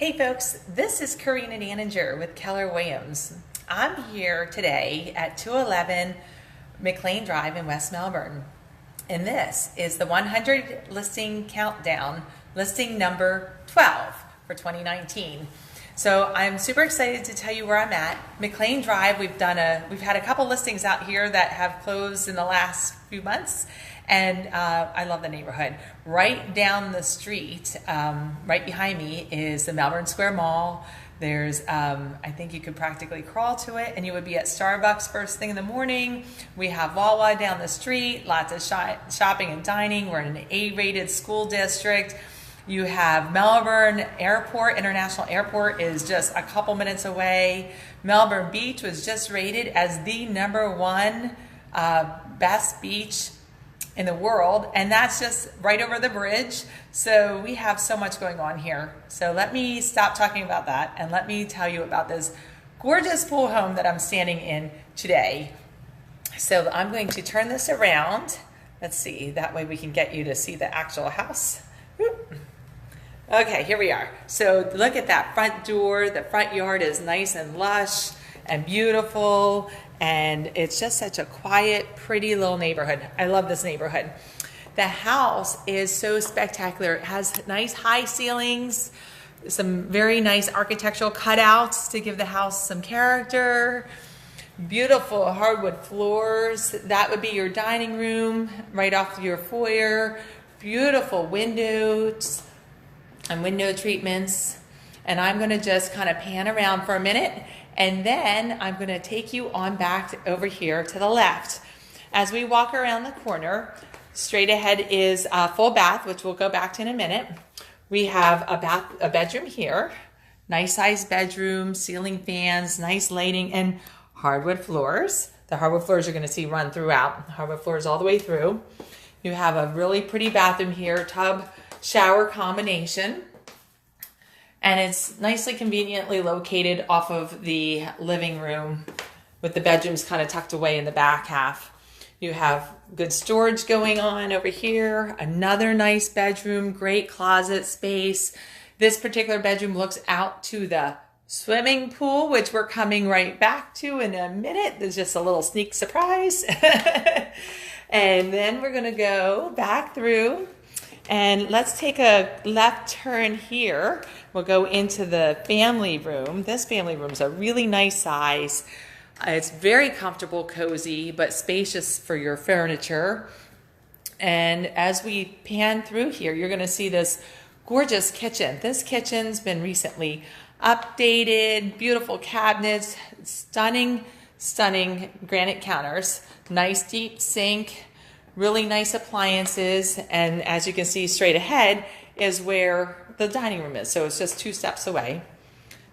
Hey folks, this is Karina Daninger with Keller Williams. I'm here today at 211 Mcclain Drive in West Melbourne. And this is the 100 listing countdown, listing number 12 for 2019. So I'm super excited to tell you where I'm at. Mcclain Drive, we've had a couple listings out here that have closed in the last few months. And I love the neighborhood. Right down the street, right behind me, is the Melbourne Square Mall. There's, I think you could practically crawl to it, and you would be at Starbucks first thing in the morning. We have Wawa down the street, lots of shopping and dining. We're in an A-rated school district. You have Melbourne Airport, International Airport is just a couple minutes away. Melbourne Beach was just rated as the #1 best beach in the world, and that's just right over the bridge. So we have so much going on here. So let me stop talking about that and let me tell you about this gorgeous pool home that I'm standing in today. So I'm going to turn this around. Let's see, that way we can get you to see the actual house. Whoop. Okay, here we are. So look at that front door. The front yard is nice and lush and beautiful. And it's just such a quiet, pretty little neighborhood. I love this neighborhood. The house is so spectacular. It has nice high ceilings, some very nice architectural cutouts to give the house some character. Beautiful hardwood floors. That would be your dining room right off your foyer. Beautiful windows and window treatments. And I'm gonna just kind of pan around for a minute, and then I'm going to take you on back over here to the left. As we walk around the corner, straight ahead is a full bath, which we'll go back to in a minute. We have a bedroom here, nice sized bedroom, ceiling fans, nice lighting, and hardwood floors. The hardwood floors you're going to see run throughout. Hardwood floors all the way through. You have a really pretty bathroom here, tub shower combination. And it's nicely conveniently located off of the living room with the bedrooms kind of tucked away in the back half. You have good storage going on over here. Another nice bedroom, great closet space. This particular bedroom looks out to the swimming pool, which we're coming right back to in a minute. There's just a little sneak surprise. And then we're gonna go back through. And let's take a left turn here. We'll go into the family room. This family room is a really nice size. It's very comfortable, cozy, but spacious for your furniture. And as we pan through here, you're gonna see this gorgeous kitchen. This kitchen's been recently updated, beautiful cabinets, stunning granite counters, nice deep sink, really nice appliances, and as you can see straight ahead is where the dining room is, so it's just 2 steps away.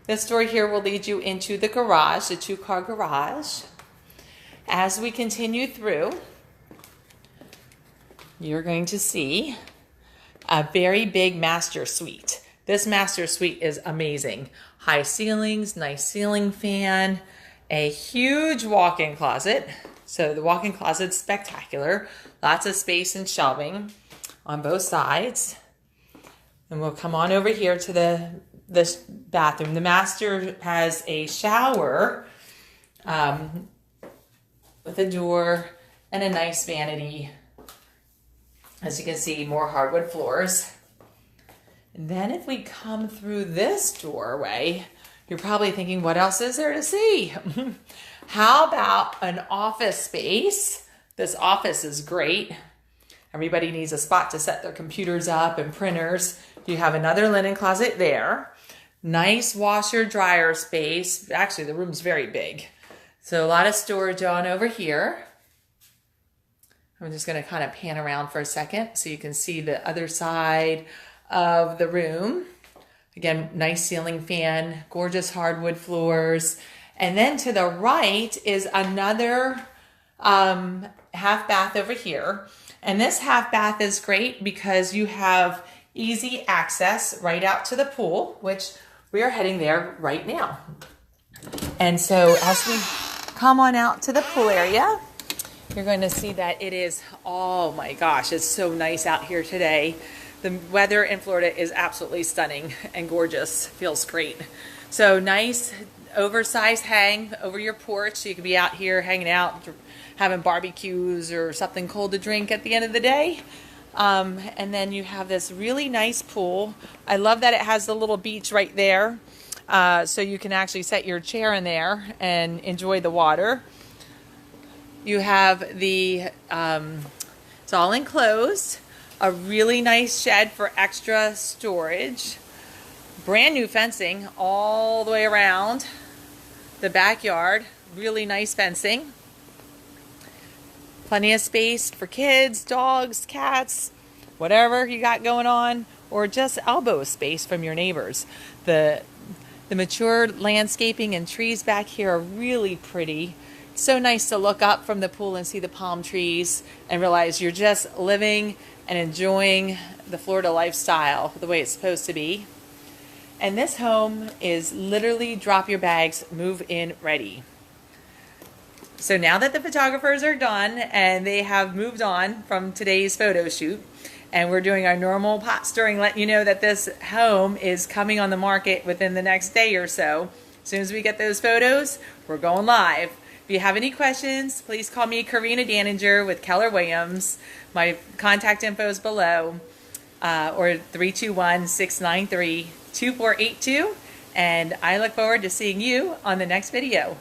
This door here will lead you into the garage, the 2-car garage. As we continue through, you're going to see a very big master suite. This master suite is amazing. High ceilings, nice ceiling fan, a huge walk-in closet. So the walk-in closet's spectacular. Lots of space and shelving on both sides. And we'll come on over here to this bathroom. The master has a shower with a door and a nice vanity. As you can see, more hardwood floors. And then if we come through this doorway, you're probably thinking, what else is there to see? How about an office space? This office is great. Everybody needs a spot to set their computers up and printers. You have another linen closet there. Nice washer dryer space. Actually, the room's very big. So a lot of storage on over here. I'm just going to kind of pan around for a second so you can see the other side of the room. Again, nice ceiling fan, gorgeous hardwood floors. And then to the right is another half bath over here. And this half bath is great because you have easy access right out to the pool, which we are heading there right now. And so as we come on out to the pool area, you're going to see that it is, oh my gosh, it's so nice out here today. The weather in Florida is absolutely stunning and gorgeous. Feels great. So nice oversized hang over your porch, so you can be out here hanging out, having barbecues or something cold to drink at the end of the day. And then you have this really nice pool. I love that it has the little beach right there, so you can actually set your chair in there and enjoy the water. You have the, it's all enclosed, a really nice shed for extra storage, brand new fencing all the way around the backyard, really nice fencing. Plenty of space for kids, dogs, cats, whatever you got going on, or just elbow space from your neighbors. The mature landscaping and trees back here are really pretty. It's so nice to look up from the pool and see the palm trees and realize you're just living and enjoying the Florida lifestyle the way it's supposed to be. And this home is literally drop your bags, move in ready. So now that the photographers are done and they have moved on from today's photo shoot, and we're doing our normal pot stirring, letting you know that this home is coming on the market within the next day or so. As soon as we get those photos, we're going live. If you have any questions, please call me Karina Daninger with Keller Williams. My contact info is below, or 321-693-2482. And I look forward to seeing you on the next video.